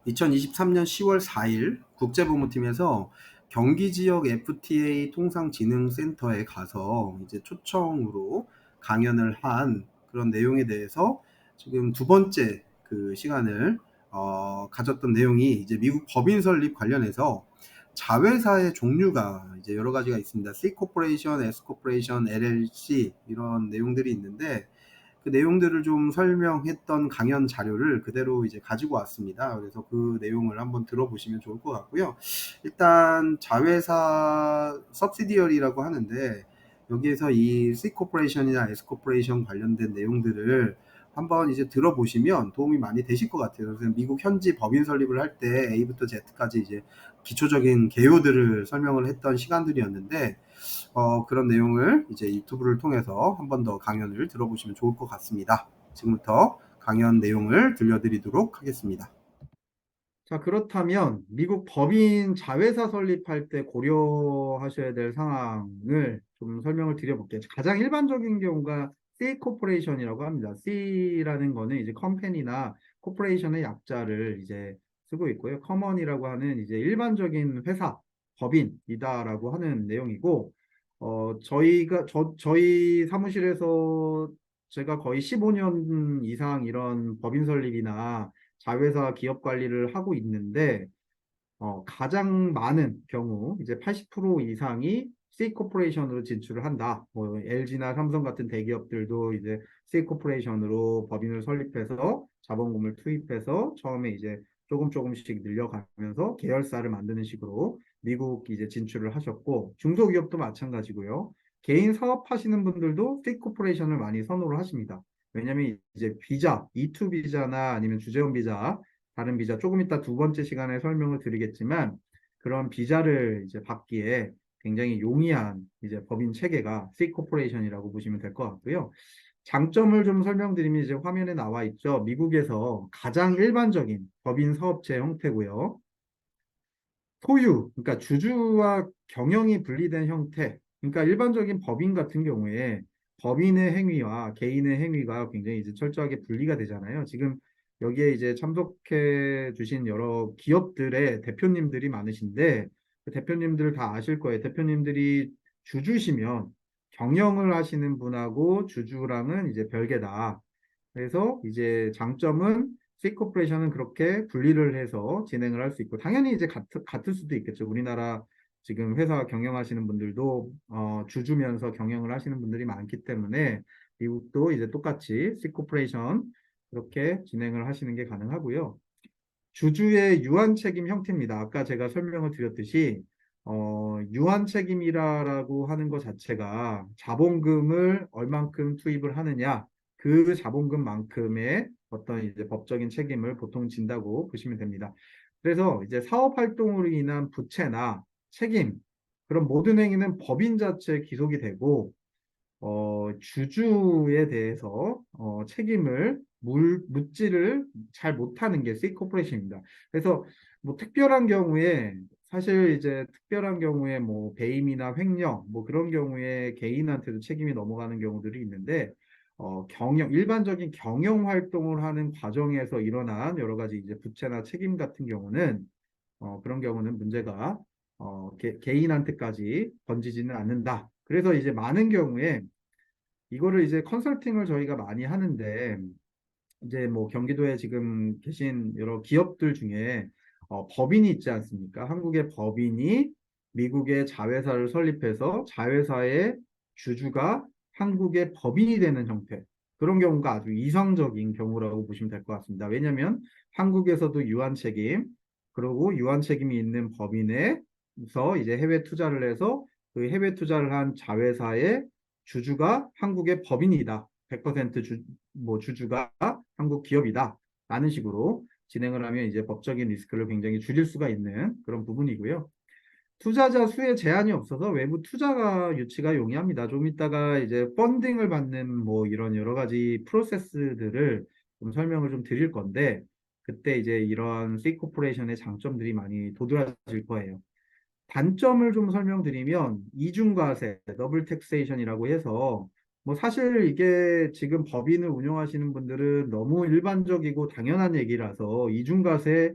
2023년 10월 4일 국제법무팀에서 경기 지역 FTA 통상진흥센터에 가서 이제 초청으로 강연을 한 그런 내용에 대해서 지금 두 번째 그 시간을 가졌던 내용이 이제 미국 법인 설립 관련해서 자회사의 종류가 이제 여러 가지가 있습니다. C 코퍼레이션, S 코퍼레이션, LLC 이런 내용들이 있는데 그 내용들을 좀 설명했던 강연 자료를 그대로 이제 가지고 왔습니다. 그래서 그 내용을 한번 들어보시면 좋을 것 같고요. 일단 자회사 subsidiary라고 하는데 여기에서 이 C 코퍼레이션이나 S 코퍼레이션 관련된 내용들을 한번 이제 들어보시면 도움이 많이 되실 것 같아요. 그래서 미국 현지 법인 설립을 할 때 A부터 Z까지 이제 기초적인 개요들을 설명을 했던 시간들이었는데 그런 내용을 이제 유튜브를 통해서 한 번 더 강연을 들어보시면 좋을 것 같습니다. 지금부터 강연 내용을 들려드리도록 하겠습니다. 자, 그렇다면 미국 법인 자회사 설립할 때 고려하셔야 될 상황을 좀 설명을 드려볼게요. 가장 일반적인 경우가 C 코퍼레이션이라고 합니다. C라는 거는 이제 컴퍼니나 코퍼레이션의 약자를 이제 쓰고 있고요. 커먼이라고 하는 이제 일반적인 회사, 법인이다라고 하는 내용이고, 저희 사무실에서 제가 거의 15년 이상 이런 법인 설립이나 자회사 기업 관리를 하고 있는데 가장 많은 경우 이제 80% 이상이 C 코퍼레이션으로 진출을 한다. 뭐 LG나 삼성 같은 대기업들도 이제 C 코퍼레이션으로 법인을 설립해서 자본금을 투입해서 처음에 이제 조금씩 늘려가면서 계열사를 만드는 식으로 미국 이제 진출을 하셨고 중소기업도 마찬가지고요. 개인 사업하시는 분들도 C 코퍼레이션을 많이 선호를 하십니다. 왜냐하면 이제 비자, E2 비자나 아니면 주재원 비자 다른 비자 조금 이따 두 번째 시간에 설명을 드리겠지만 그런 비자를 이제 받기에 굉장히 용이한 이제 법인 체계가 C 코퍼레이션이라고 보시면 될 것 같고요. 장점을 좀 설명드리면 이제 화면에 나와 있죠. 미국에서 가장 일반적인 법인 사업체 형태고요. 소유, 그러니까 주주와 경영이 분리된 형태. 그러니까 일반적인 법인 같은 경우에 법인의 행위와 개인의 행위가 굉장히 이제 철저하게 분리가 되잖아요. 지금 여기에 이제 참석해 주신 여러 기업들의 대표님들이 많으신데 그 대표님들 다 아실 거예요. 대표님들이 주주시면 경영을 하시는 분하고 주주랑은 이제 별개다. 그래서 이제 장점은 C 코퍼레이션은 그렇게 분리를 해서 진행을 할 수 있고 당연히 이제 같을 수도 있겠죠. 우리나라 지금 회사 경영하시는 분들도 주주면서 경영을 하시는 분들이 많기 때문에 미국도 이제 똑같이 C 코퍼레이션 그렇게 진행을 하시는 게 가능하고요. 주주의 유한 책임 형태입니다. 아까 제가 설명을 드렸듯이 유한 책임이라고 하는 것 자체가 자본금을 얼만큼 투입을 하느냐 그 자본금만큼의 어떤 이제 법적인 책임을 보통 진다고 보시면 됩니다. 그래서 이제 사업 활동으로 인한 부채나 책임 그런 모든 행위는 법인 자체에 기속이 되고 주주에 대해서 책임을 묻지를 잘 못하는 게 C 코퍼레이션입니다. 그래서 뭐 특별한 경우에 사실 이제 특별한 경우에 뭐 배임이나 횡령 뭐 그런 경우에 개인한테도 책임이 넘어가는 경우들이 있는데 일반적인 경영 활동을 하는 과정에서 일어난 여러 가지 이제 부채나 책임 같은 경우는 그런 경우는 문제가 개인한테까지 번지지는 않는다. 그래서 이제 많은 경우에 이거를 이제 컨설팅을 저희가 많이 하는데 이제 뭐 경기도에 지금 계신 여러 기업들 중에 법인이 있지 않습니까? 한국의 법인이 미국의 자회사를 설립해서 자회사의 주주가 한국의 법인이 되는 형태. 그런 경우가 아주 이상적인 경우라고 보시면 될 것 같습니다. 왜냐하면 한국에서도 유한 책임, 그리고 유한 책임이 있는 법인에서 이제 해외 투자를 해서 그 해외 투자를 한 자회사의 주주가 한국의 법인이다. 100% 주주가 한국 기업이다. 라는 식으로 진행을 하면 이제 법적인 리스크를 굉장히 줄일 수가 있는 그런 부분이고요. 투자자 수에 제한이 없어서 외부 투자가 유치가 용이합니다. 좀 이따가 이제 펀딩을 받는 뭐 이런 여러 가지 프로세스들을 좀 설명을 좀 드릴 건데 그때 이제 이런 C 코퍼레이션의 장점들이 많이 도드라질 거예요. 단점을 좀 설명드리면 이중과세, 더블 텍세이션이라고 해서 뭐 사실 이게 지금 법인을 운영하시는 분들은 너무 일반적이고 당연한 얘기라서 이중과세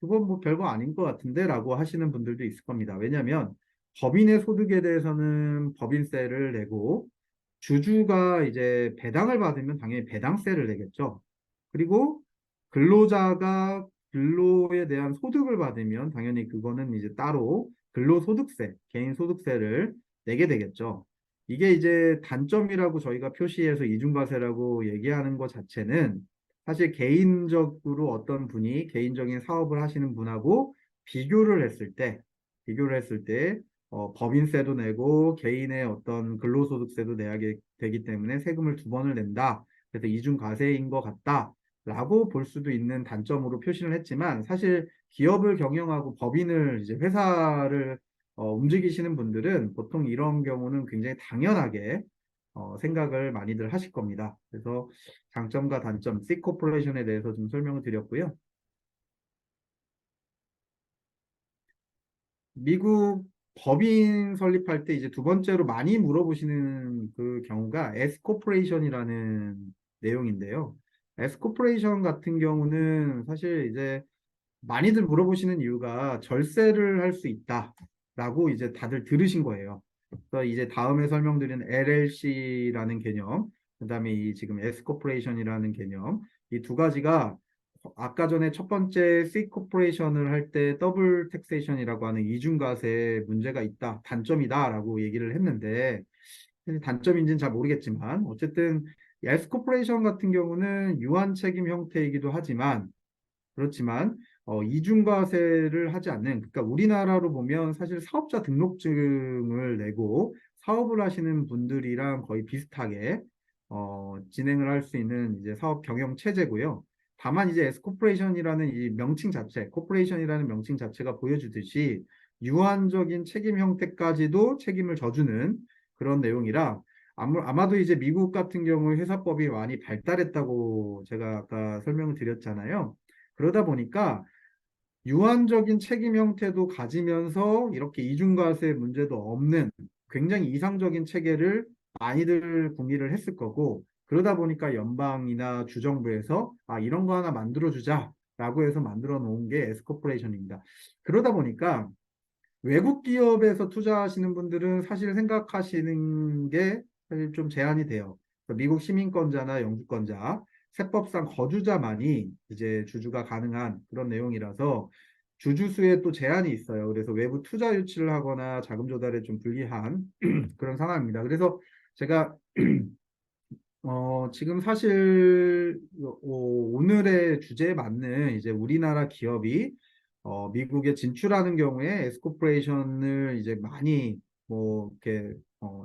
그건 뭐 별거 아닌 것 같은데 라고 하시는 분들도 있을 겁니다. 왜냐하면 법인의 소득에 대해서는 법인세를 내고 주주가 이제 배당을 받으면 당연히 배당세를 내겠죠. 그리고 근로자가 근로에 대한 소득을 받으면 당연히 그거는 이제 따로 근로소득세, 개인소득세를 내게 되겠죠. 이게 이제 단점이라고 저희가 표시해서 이중과세라고 얘기하는 것 자체는 사실 개인적으로 어떤 분이 개인적인 사업을 하시는 분하고 비교를 했을 때, 비교를 했을 때, 법인세도 내고 개인의 어떤 근로소득세도 내야 되기 때문에 세금을 두 번을 낸다. 그래서 이중과세인 것 같다. 라고 볼 수도 있는 단점으로 표시를 했지만 사실 기업을 경영하고 법인을 이제 회사를 움직이시는 분들은 보통 이런 경우는 굉장히 당연하게 생각을 많이들 하실 겁니다. 그래서 장점과 단점, C 코퍼레이션에 대해서 좀 설명을 드렸고요. 미국 법인 설립할 때 이제 두 번째로 많이 물어보시는 그 경우가 S 코퍼레이션이라는 내용인데요. S 코퍼레이션 같은 경우는 사실 이제 많이들 물어보시는 이유가 절세를 할 수 있다라고 이제 다들 들으신 거예요. 그래서 이제 다음에 설명드리는 LLC라는 개념, 그다음에 이 지금 S 코퍼레이션이라는 개념, 이 두 가지가 아까 전에 첫 번째 C 코퍼레이션을 할 때 더블 텍세이션이라고 하는 이중과세 문제가 있다, 단점이다라고 얘기를 했는데 사실 단점인지는 잘 모르겠지만 어쨌든 S 코퍼레이션 같은 경우는 유한 책임 형태이기도 하지만 그렇지만 이중과세를 하지 않는 그러니까 우리나라로 보면 사실 사업자 등록증을 내고 사업을 하시는 분들이랑 거의 비슷하게 진행을 할 수 있는 이제 사업 경영 체제고요. 다만 이제 에스코퍼레이션이라는 이 명칭 자체, 코퍼레이션이라는 명칭 자체가 보여주듯이 유한적인 책임 형태까지도 책임을 져주는 그런 내용이라 아마도 이제 미국 같은 경우 회사법이 많이 발달했다고 제가 아까 설명을 드렸잖아요. 그러다 보니까 유한적인 책임 형태도 가지면서 이렇게 이중과세 문제도 없는 굉장히 이상적인 체계를 많이들 궁리를 했을 거고 그러다 보니까 연방이나 주정부에서 이런 거 하나 만들어 주자라고 해서 만들어 놓은 게 S코퍼레이션입니다. 그러다 보니까 외국 기업에서 투자하시는 분들은 사실 생각하시는 게 사실 좀 제한이 돼요. 그러니까 미국 시민권자나 영주권자, 세법상 거주자만이 이제 주주가 가능한 그런 내용이라서 주주수에 또 제한이 있어요. 그래서 외부 투자 유치를 하거나 자금 조달에 좀 불리한 그런 상황입니다. 그래서 제가 지금 사실 오늘의 주제에 맞는 이제 우리나라 기업이 미국에 진출하는 경우에 에스코퍼레이션을 이제 많이 뭐 이렇게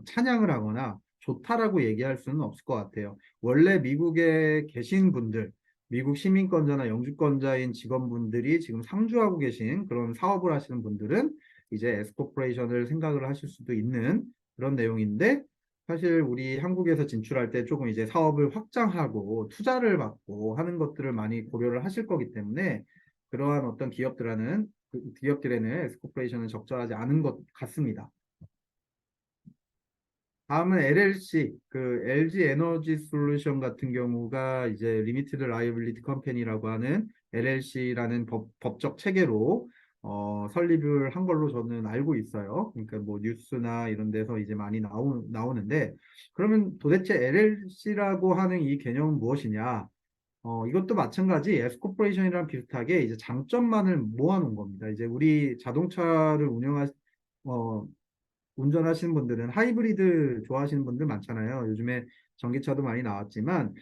찬양을 하거나 좋다라고 얘기할 수는 없을 것 같아요. 원래 미국에 계신 분들, 미국 시민권자나 영주권자인 직원분들이 지금 상주하고 계신 그런 사업을 하시는 분들은 이제 에스코퍼레이션을 생각을 하실 수도 있는 그런 내용인데 사실 우리 한국에서 진출할 때 조금 이제 사업을 확장하고 투자를 받고 하는 것들을 많이 고려를 하실 거기 때문에 그러한 어떤 기업들에는 에스코퍼레이션은 적절하지 않은 것 같습니다. 다음은 LLC, 그 LG 에너지 솔루션 같은 경우가 이제 리미티드 라이빌리티 컴퍼니라고 하는 LLC라는 법적 체계로 설립을 한 걸로 저는 알고 있어요. 그러니까 뭐 뉴스나 이런 데서 이제 많이 나오는데 그러면 도대체 LLC라고 하는 이 개념은 무엇이냐? 이것도 마찬가지 S코퍼레이션이랑 비슷하게 이제 장점만을 모아놓은 겁니다. 이제 우리 자동차를 어, 운전하시는 분들은 하이브리드 좋아하시는 분들 많잖아요. 요즘에 전기차도 많이 나왔지만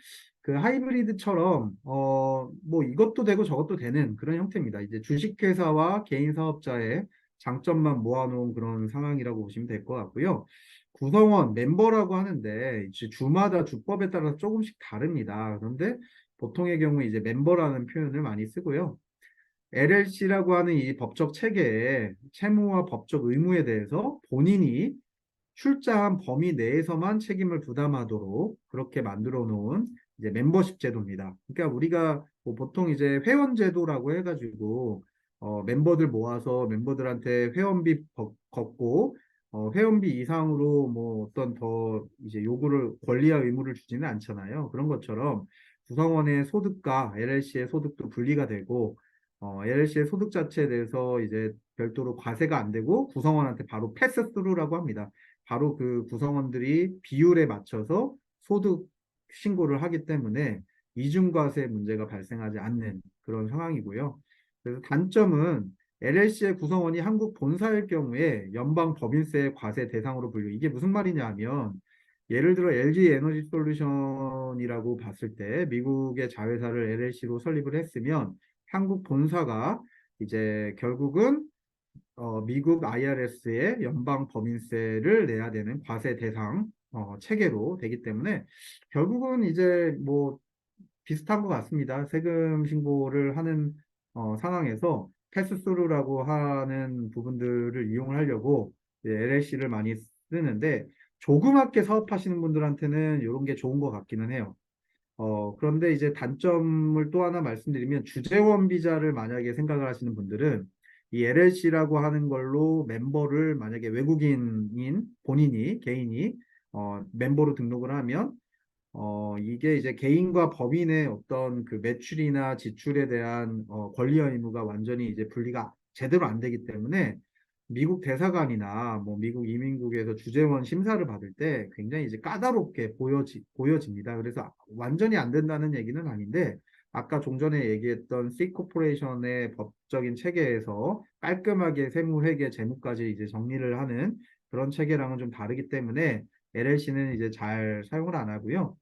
그 하이브리드처럼 뭐 이것도 되고 저것도 되는 그런 형태입니다. 이제 주식회사와 개인 사업자의 장점만 모아놓은 그런 상황이라고 보시면 될 것 같고요. 구성원, 멤버라고 하는데 이제 주마다 주법에 따라서 조금씩 다릅니다. 그런데 보통의 경우 이제 멤버라는 표현을 많이 쓰고요. LLC라고 하는 이 법적 체계에 채무와 법적 의무에 대해서 본인이 출자한 범위 내에서만 책임을 부담하도록 그렇게 만들어 놓은 이제 멤버십 제도입니다. 그러니까 우리가 뭐 보통 이제 회원 제도라고 해가지고 멤버들 모아서 멤버들한테 회원비 걷고 회원비 이상으로 뭐 어떤 더 이제 요구를 권리와 의무를 주지는 않잖아요. 그런 것처럼 구성원의 소득과 LLC의 소득도 분리가 되고 LLC의 소득 자체에 대해서 이제 별도로 과세가 안 되고 구성원한테 바로 패스스루라고 합니다. 바로 그 구성원들이 비율에 맞춰서 소득 신고를 하기 때문에 이중과세 문제가 발생하지 않는 그런 상황이고요. 그래서 단점은 LLC의 구성원이 한국 본사일 경우에 연방 법인세 과세 대상으로 분류. 이게 무슨 말이냐 하면 예를 들어 LG 에너지 솔루션이라고 봤을 때 미국의 자회사를 LLC로 설립을 했으면 한국 본사가 이제 결국은 미국 IRS에 연방 법인세를 내야 되는 과세 대상 체계로 되기 때문에 결국은 이제 뭐 비슷한 것 같습니다. 세금 신고를 하는 상황에서 패스스루라고 하는 부분들을 이용하려고 LLC를 많이 쓰는데 조그맣게 사업하시는 분들한테는 이런 게 좋은 것 같기는 해요. 그런데 이제 단점을 또 하나 말씀드리면 주재원 비자를 만약에 생각을 하시는 분들은 이 LLC라고 하는 걸로 멤버를 만약에 외국인인 본인이 개인이 멤버로 등록을 하면 이게 이제 개인과 법인의 어떤 그 매출이나 지출에 대한 권리와 의무가 완전히 이제 분리가 제대로 안 되기 때문에 미국 대사관이나 뭐 미국 이민국에서 주재원 심사를 받을 때 굉장히 이제 까다롭게 보여집니다. 그래서 완전히 안 된다는 얘기는 아닌데 아까 좀 전에 얘기했던 C 코퍼레이션의 법적인 체계에서 깔끔하게 세무회계 재무까지 이제 정리를 하는 그런 체계랑은 좀 다르기 때문에 LLC는 이제 잘 사용을 안 하고요.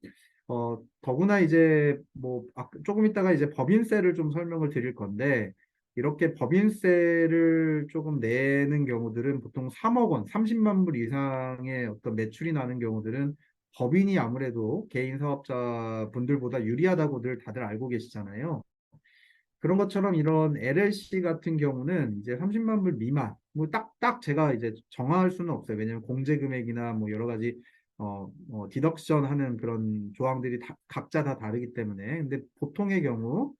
더구나 이제 뭐 조금 있다가 이제 법인세를 좀 설명을 드릴 건데 이렇게 법인세를 조금 내는 경우들은 보통 3억 원, 30만 불 이상의 어떤 매출이 나는 경우들은 법인이 아무래도 개인 사업자 분들보다 유리하다고들 다들 알고 계시잖아요. 그런 것처럼 이런 LLC 같은 경우는 이제 30만 불 미만, 뭐 딱 제가 이제 정할 수는 없어요. 왜냐면 공제 금액이나 뭐 여러 가지 디덕션 하는 그런 조항들이 각자 다 다르기 때문에. 근데 보통의 경우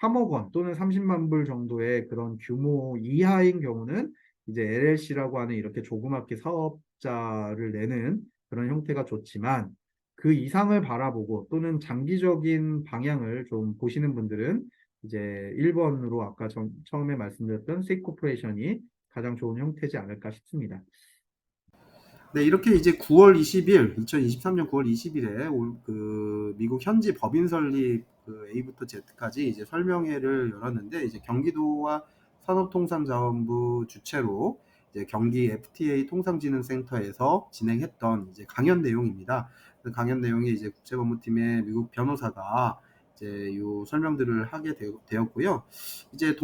3억 원 또는 30만 불 정도의 그런 규모 이하인 경우는 이제 LLC라고 하는 이렇게 조그맣게 사업자를 내는 그런 형태가 좋지만 그 이상을 바라보고 또는 장기적인 방향을 좀 보시는 분들은 이제 1번으로 아까 처음에 말씀드렸던 C 코퍼레이션이 가장 좋은 형태지 않을까 싶습니다. 네, 이렇게 이제 9월 20일, 2023년 9월 20일에 그 미국 현지 법인 설립 그 A부터 Z까지 이제 설명회를 열었는데 이제 경기도와 산업통상자원부 주최로 이제 경기 FTA 통상진흥센터에서 진행했던 이제 강연 내용입니다. 그 강연 내용에 이제 국제법무팀의 미국 변호사가 이제 요 설명들을 하게 되었고요. 이제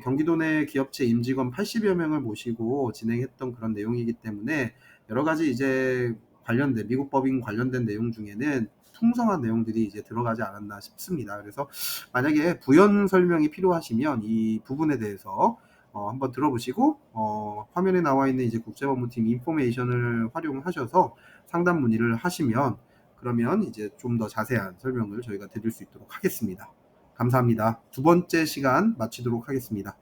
경기도 내 기업체 임직원 80여 명을 모시고 진행했던 그런 내용이기 때문에 여러 가지 이제 미국 법인 관련된 내용 중에는 풍성한 내용들이 이제 들어가지 않았나 싶습니다. 그래서 만약에 부연 설명이 필요하시면 이 부분에 대해서 한번 들어보시고 화면에 나와 있는 이제 국제법무팀 인포메이션을 활용하셔서 상담 문의를 하시면 그러면 이제 좀 더 자세한 설명을 저희가 드릴 수 있도록 하겠습니다. 감사합니다. 두 번째 시간 마치도록 하겠습니다.